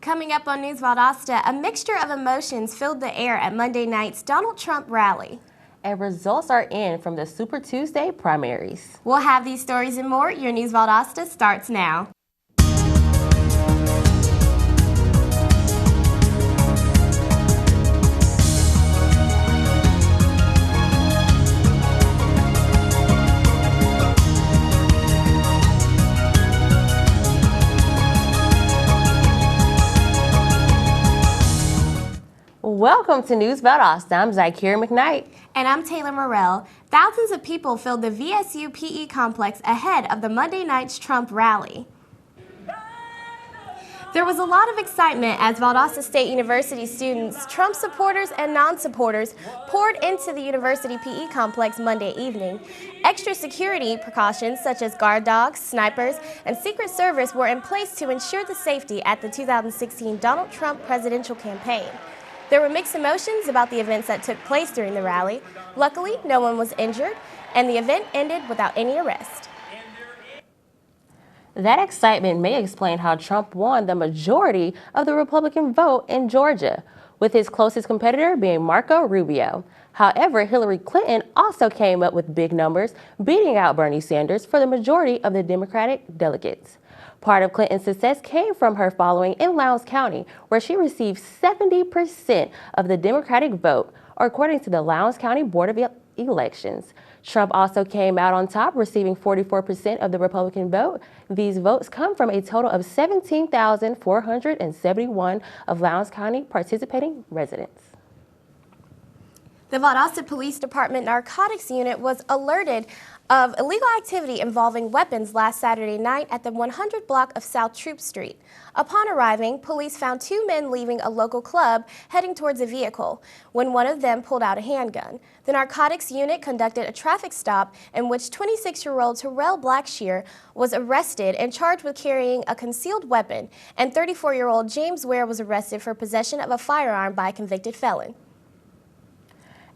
Coming up on News Valdosta, a mixture of emotions filled the air at Monday night's Donald Trump rally. And results are in from the Super Tuesday primaries. We'll have these stories and more. Your News Valdosta starts now. Welcome to News Valdosta. I'm Zykeira McKnight. And I'm Taylor Morrell. Thousands of people filled the VSU PE complex ahead of the Monday night's Trump rally. There was a lot of excitement as Valdosta State University students, Trump supporters, and non-supporters poured into the university PE complex Monday evening. Extra security precautions such as guard dogs, snipers, and Secret Service were in place to ensure the safety at the 2016 Donald Trump presidential campaign. There were mixed emotions about the events that took place during the rally. Luckily, no one was injured, and the event ended without any arrest. That excitement may explain how Trump won the majority of the Republican vote in Georgia, with his closest competitor being Marco Rubio. However, Hillary Clinton also came up with big numbers, beating out Bernie Sanders for the majority of the Democratic delegates. Part of Clinton's success came from her following in Lowndes County, where she received 70% of the Democratic vote, according to the Lowndes County Board of Elections. Trump also came out on top, receiving 44% of the Republican vote. These votes come from a total of 17,471 of Lowndes County participating residents. The Valdosta Police Department Narcotics Unit was alerted of illegal activity involving weapons last Saturday night at the 100 block of South Troop Street. Upon arriving, police found two men leaving a local club heading towards a vehicle when one of them pulled out a handgun. The narcotics unit conducted a traffic stop in which 26-year-old Terrell Blackshear was arrested and charged with carrying a concealed weapon, and 34-year-old James Ware was arrested for possession of a firearm by a convicted felon.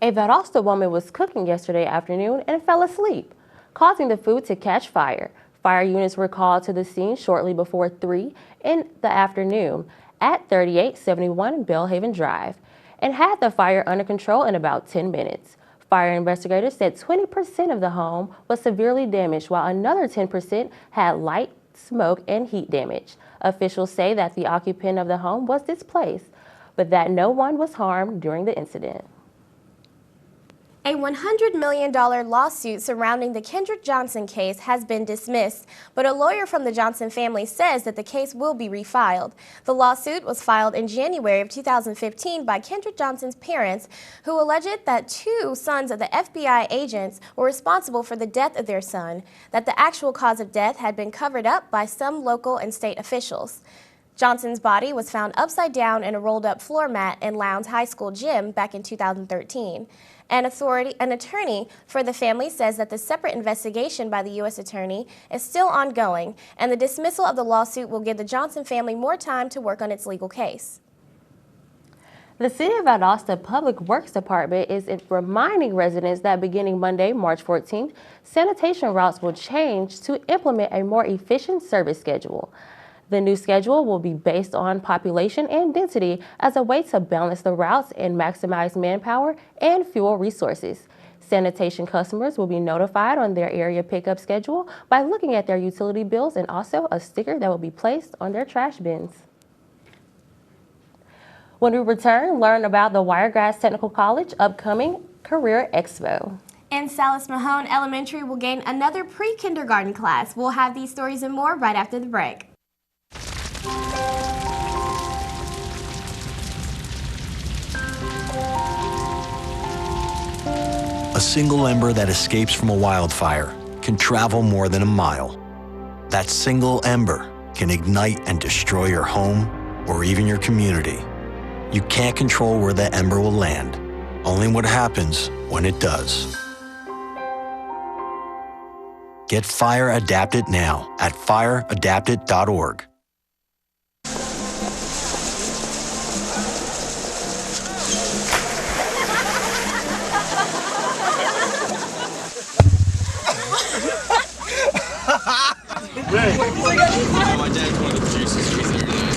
A Valdosta woman was cooking yesterday afternoon and fell asleep, causing the food to catch fire. Fire units were called to the scene shortly before 3 in the afternoon at 3871 Bellhaven Drive and had the fire under control in about 10 minutes. Fire investigators said 20% of the home was severely damaged, while another 10% had light smoke and heat damage. Officials say that the occupant of the home was displaced, but that no one was harmed during the incident. A $100 million lawsuit surrounding the Kendrick Johnson case has been dismissed, but a lawyer from the Johnson family says that the case will be refiled. The lawsuit was filed in January of 2015 by Kendrick Johnson's parents, who alleged that two sons of the FBI agents were responsible for the death of their son, that the actual cause of death had been covered up by some local and state officials. Johnson's body was found upside down in a rolled-up floor mat in Lowndes High School gym back in 2013. An attorney for the family says that the separate investigation by the U.S. Attorney is still ongoing, and the dismissal of the lawsuit will give the Johnson family more time to work on its legal case. The City of Valdosta Public Works Department is reminding residents that beginning Monday, March 14th, sanitation routes will change to implement a more efficient service schedule. The new schedule will be based on population and density as a way to balance the routes and maximize manpower and fuel resources. Sanitation customers will be notified on their area pickup schedule by looking at their utility bills and also a sticker that will be placed on their trash bins. When we return, learn about the Wiregrass Technical College upcoming Career Expo. And Salis Mahone Elementary will gain another pre-kindergarten class. We'll have these stories and more right after the break. A single ember that escapes from a wildfire can travel more than a mile. That single ember can ignite and destroy your home or even your community. You can't control where that ember will land, only what happens when it does. Get Fire Adapted now at fireadapted.org. My dad's one of the producers. He's there tonight.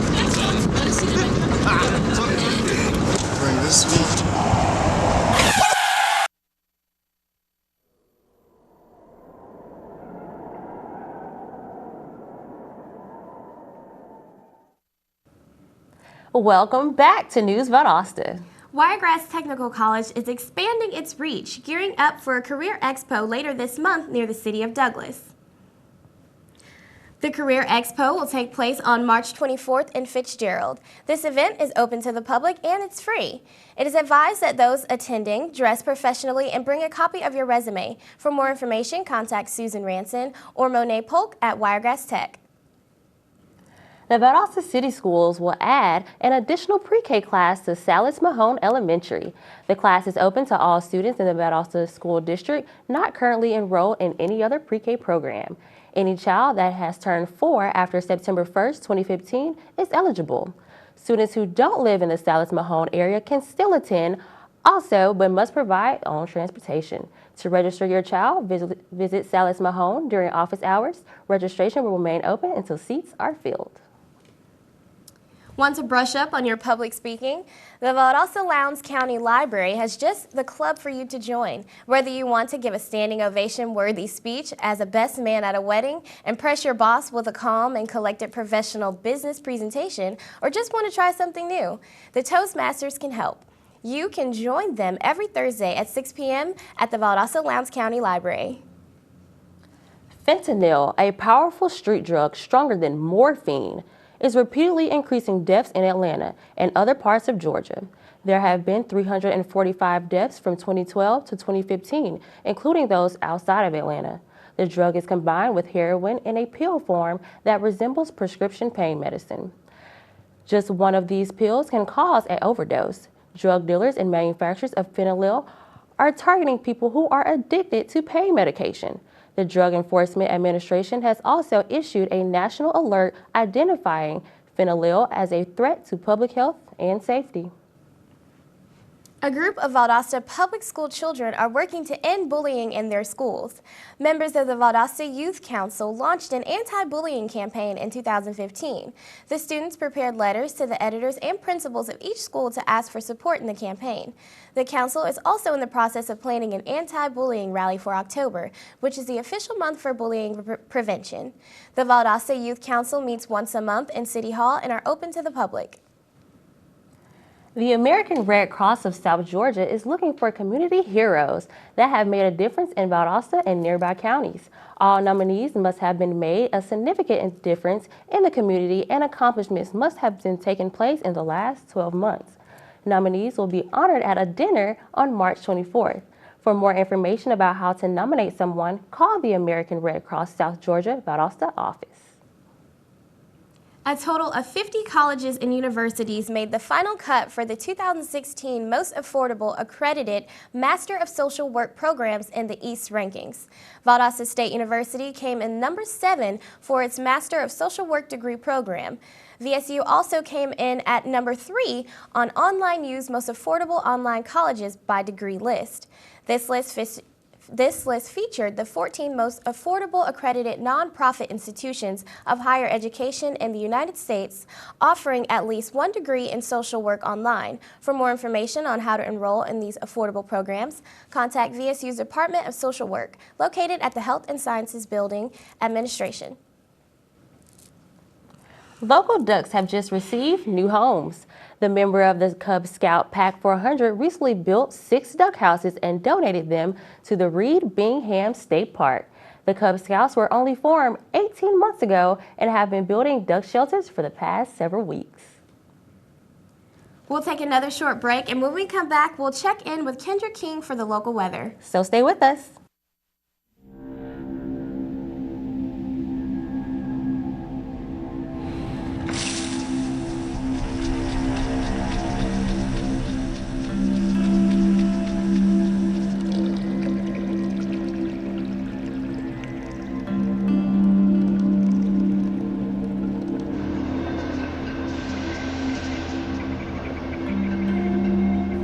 Welcome back to News Valdosta. Wiregrass Technical College is expanding its reach, gearing up for a career expo later this month near the city of Douglas. The Career Expo will take place on March 24th in Fitzgerald. This event is open to the public and it's free. It is advised that those attending dress professionally and bring a copy of your resume. For more information, contact Susan Ranson or Monet Polk at Wiregrass Tech. The Valdosta City Schools will add an additional pre-K class to Salis Mahone Elementary. The class is open to all students in the Valdosta School District not currently enrolled in any other pre-K program. Any child that has turned 4 after September 1st, 2015 is eligible. Students who don't live in the Salis Mahone area can still attend also, but must provide own transportation. To register your child, visit Salis Mahone during office hours. Registration will remain open until seats are filled. Want to brush up on your public speaking? The Valdosta Lowndes County Library has just the club for you to join. Whether you want to give a standing ovation-worthy speech as a best man at a wedding, impress your boss with a calm and collected professional business presentation, or just want to try something new, the Toastmasters can help. You can join them every Thursday at 6 p.m. at the Valdosta Lowndes County Library. Fentanyl, a powerful street drug stronger than morphine, is repeatedly increasing deaths in Atlanta and other parts of Georgia. There have been 345 deaths from 2012 to 2015, including those outside of Atlanta. The drug is combined with heroin in a pill form that resembles prescription pain medicine. Just one of these pills can cause an overdose. Drug dealers and manufacturers of fentanyl are targeting people who are addicted to pain medication. The Drug Enforcement Administration has also issued a national alert identifying fentanyl as a threat to public health and safety. A group of Valdosta public school children are working to end bullying in their schools. Members of the Valdosta Youth Council launched an anti-bullying campaign in 2015. The students prepared letters to the editors and principals of each school to ask for support in the campaign. The council is also in the process of planning an anti-bullying rally for October, which is the official month for bullying prevention. The Valdosta Youth Council meets once a month in City Hall and are open to the public. The American Red Cross of South Georgia is looking for community heroes that have made a difference in Valdosta and nearby counties. All nominees must have been made a significant difference in the community and accomplishments must have been taken place in the last 12 months. Nominees will be honored at a dinner on March 24th. For more information about how to nominate someone, call the American Red Cross South Georgia Valdosta office. A total of 50 colleges and universities made the final cut for the 2016 Most Affordable Accredited Master of Social Work Programs in the East rankings. Valdosta State University came in number 7 for its Master of Social Work degree program. VSU also came in at number 3 on Online U's Most Affordable Online Colleges by degree list. This list featured the 14 most affordable accredited nonprofit institutions of higher education in the United States offering at least one degree in social work online. For more information on how to enroll in these affordable programs, contact VSU's Department of Social Work, located at the Health and Sciences Building Administration. Local ducks have just received new homes. The member of the Cub Scout Pack 400 recently built 6 duck houses and donated them to the Reed Bingham State Park. The Cub Scouts were only formed 18 months ago and have been building duck shelters for the past several weeks. We'll take another short break, and when we come back, we'll check in with Kendra King for the local weather. So stay with us.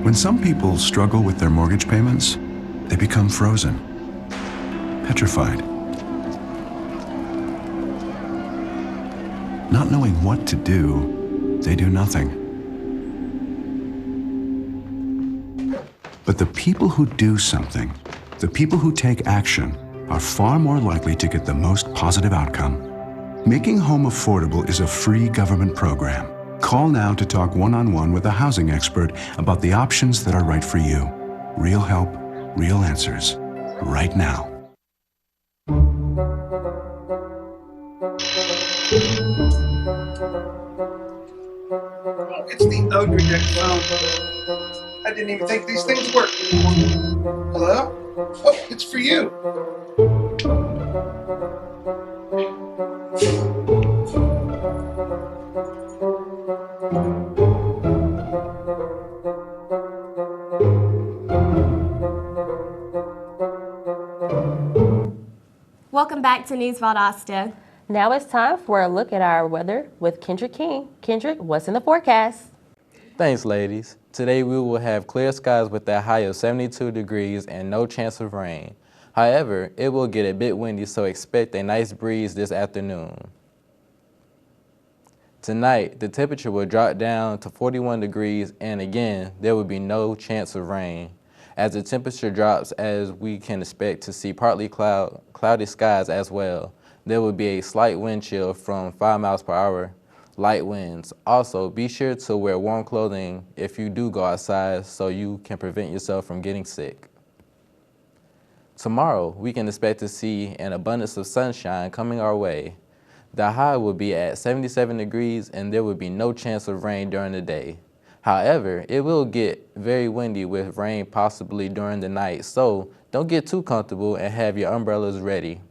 When some people struggle with their mortgage payments, they become frozen, petrified. Not knowing what to do, they do nothing. But the people who do something, the people who take action, are far more likely to get the most positive outcome. Making home affordable is a free government program. Call now to talk one-on-one with a housing expert about the options that are right for you. Real help, real answers, right now. It's the ugly deck phone. I didn't even think these things worked. Hello? Oh, it's for you. Welcome back to News Valdosta. Now it's time for a look at our weather with Kendrick King. Kendrick, what's in the forecast? Thanks, ladies. Today we will have clear skies with a high of 72 degrees and no chance of rain. However, it will get a bit windy, so expect a nice breeze this afternoon. Tonight, the temperature will drop down to 41 degrees, and again, there will be no chance of rain. As the temperature drops, as we can expect to see partly cloudy skies as well. There will be a slight wind chill from 5 miles per hour, light winds. Also, be sure to wear warm clothing if you do go outside so you can prevent yourself from getting sick. Tomorrow, we can expect to see an abundance of sunshine coming our way. The high will be at 77 degrees and there will be no chance of rain during the day. However, it will get very windy with rain possibly during the night, so don't get too comfortable and have your umbrellas ready.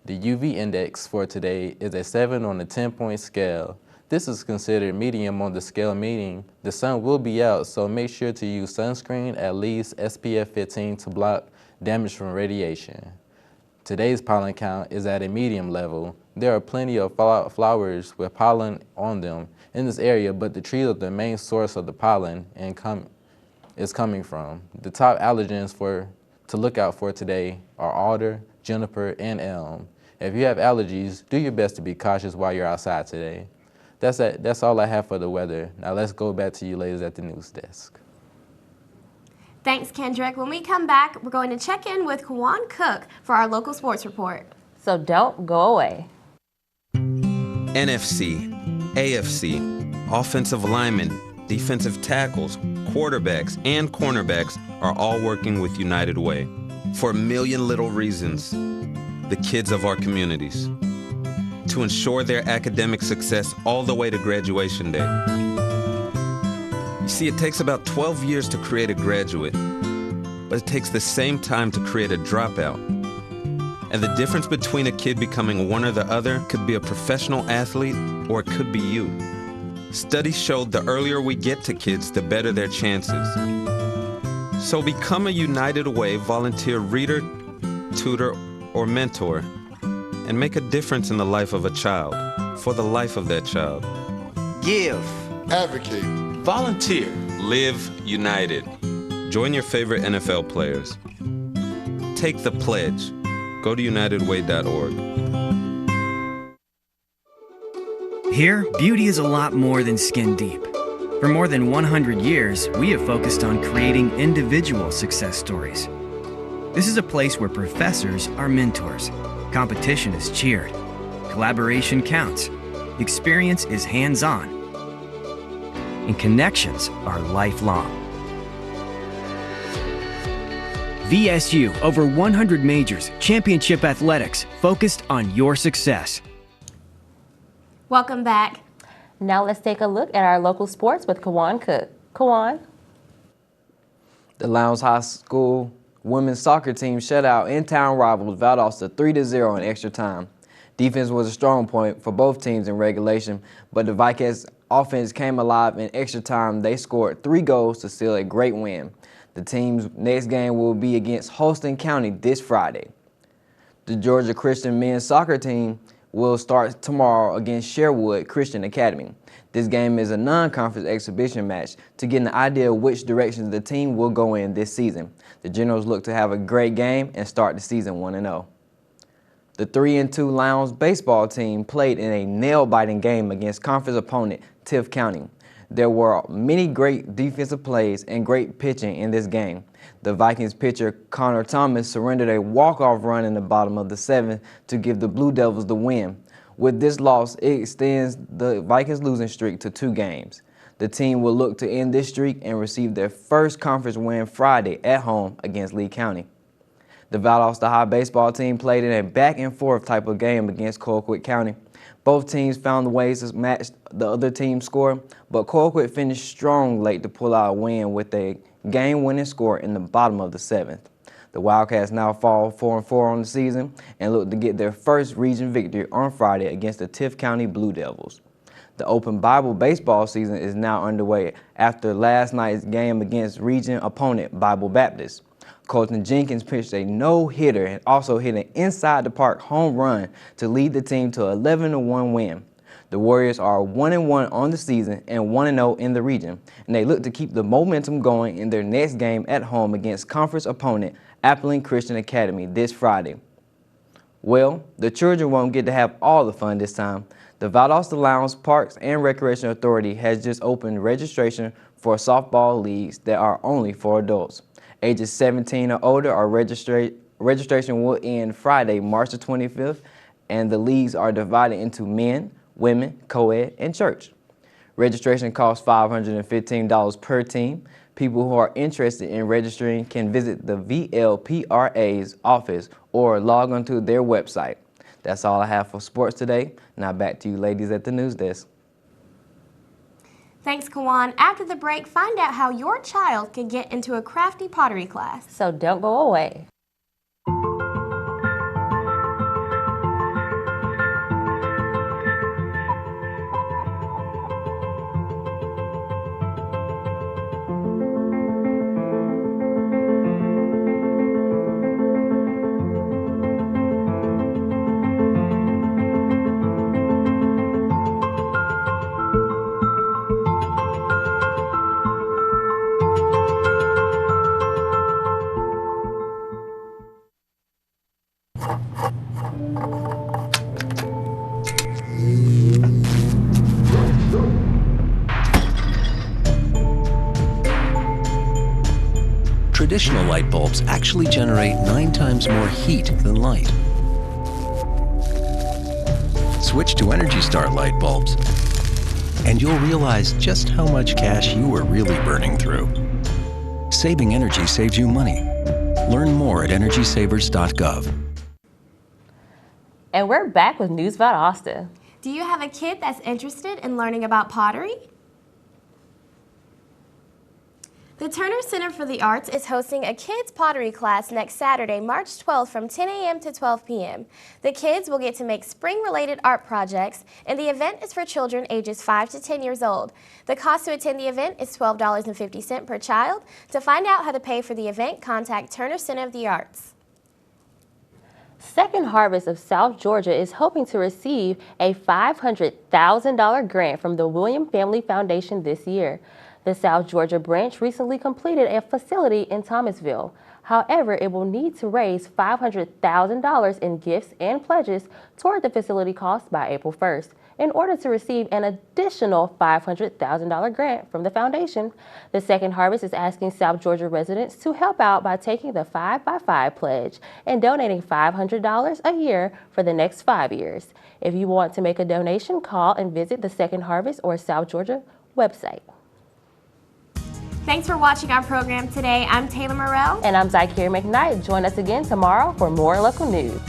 The UV index for today is a 7 on the 10-point scale. This is considered medium on the scale, meaning the sun will be out, so make sure to use sunscreen, at least SPF 15, to block damage from radiation. Today's pollen count is at a medium level. There are plenty of flowers with pollen on them in this area, but the trees are the main source of the pollen is coming from. The top allergens to look out for today are alder, juniper, and elm. If you have allergies, do your best to be cautious while you're outside today. That's all I have for the weather. Now let's go back to you ladies at the news desk. Thanks, Kendrick. When we come back, we're going to check in with Kwan Cook for our local sports report. So don't go away. NFC, AFC, offensive linemen, defensive tackles, quarterbacks, and cornerbacks are all working with United Way for a million little reasons. The kids of our communities, to ensure their academic success all the way to graduation day. You see, it takes about 12 years to create a graduate, but it takes the same time to create a dropout. And the difference between a kid becoming one or the other could be a professional athlete, or it could be you. Studies showed the earlier we get to kids, the better their chances. So become a United Way volunteer reader, tutor, or mentor, and make a difference in the life of a child, for the life of that child. Give, advocate, volunteer, Live united. Join your favorite NFL players. Take the pledge. Go to unitedway.org. Here, beauty is a lot more than skin deep. For more than 100 years, we have focused on creating individual success stories. This is a place where professors are mentors, competition is cheered, collaboration counts, experience is hands-on, and connections are lifelong. VSU, over 100 majors, championship athletics, focused on your success. Welcome back. Now let's take a look at our local sports with Kwan Cook. Kwan. The Lowndes High School women's soccer team shut out in-town rivals Valdosta 3-0 in extra time. Defense was a strong point for both teams in regulation, but the Vikings offense came alive in extra time. They scored 3 goals to seal a great win. The team's next game will be against Holston County this Friday. The Georgia Christian men's soccer team will start tomorrow against Sherwood Christian Academy. This game is a non-conference exhibition match to get an idea of which directions the team will go in this season. The Generals look to have a great game and start the season 1-0. The 3-2 Lowndes baseball team played in a nail-biting game against conference opponent Tift County. There were many great defensive plays and great pitching in this game. The Vikings pitcher Connor Thomas surrendered a walk-off run in the bottom of the 7th to give the Blue Devils the win. With this loss, it extends the Vikings' losing streak to 2 games. The team will look to end this streak and receive their first conference win Friday at home against Lee County. The Valdosta High baseball team played in a back-and-forth type of game against Colquitt County. Both teams found ways to match the other team's score, but Colquitt finished strong late to pull out a win with a game-winning score in the bottom of the 7th. The Wildcats now fall 4-4 on the season and look to get their first region victory on Friday against the Tift County Blue Devils. The Open Bible baseball season is now underway after last night's game against region opponent Bible Baptist. Colton Jenkins pitched a no-hitter and also hit an inside-the-park home run to lead the team to an 11-1 win. The Warriors are 1-1 on the season and 1-0 in the region, and they look to keep the momentum going in their next game at home against conference opponent Appling Christian Academy this Friday. Well, the children won't get to have all the fun this time. The Valdosta Lowndes Parks and Recreation Authority has just opened registration for softball leagues that are only for adults. Ages 17 or older are registration will end Friday, March the 25th, and the leagues are divided into men, women, co-ed, and church. Registration costs $515 per team. People who are interested in registering can visit the VLPRA's office or log onto their website. That's all I have for sports today. Now back to you ladies at the news desk. Thanks, Kawan. After the break, find out how your child can get into a crafty pottery class. So don't go away. Traditional light bulbs actually generate 9 times more heat than light. Switch to Energy Star light bulbs, and you'll realize just how much cash you are really burning through. Saving energy saves you money. Learn more at EnergySavers.gov. And we're back with News Valdosta. Do you have a kid that's interested in learning about pottery? The Turner Center for the Arts is hosting a kids pottery class next Saturday, March 12th from 10 a.m. to 12 p.m. The kids will get to make spring-related art projects, and the event is for children ages 5 to 10 years old. The cost to attend the event is $12.50 per child. To find out how to pay for the event, contact Turner Center of the Arts. Second Harvest of South Georgia is hoping to receive a $500,000 grant from the William Family Foundation this year. The South Georgia branch recently completed a facility in Thomasville. However, it will need to raise $500,000 in gifts and pledges toward the facility cost by April 1st in order to receive an additional $500,000 grant from the foundation. The Second Harvest is asking South Georgia residents to help out by taking the 5x5 pledge and donating $500 a year for the next 5 years. If you want to make a donation, call and visit the Second Harvest or South Georgia website. Thanks for watching our program today. I'm Taylor Morrell. And I'm Zykira McKnight. Join us again tomorrow for more local news.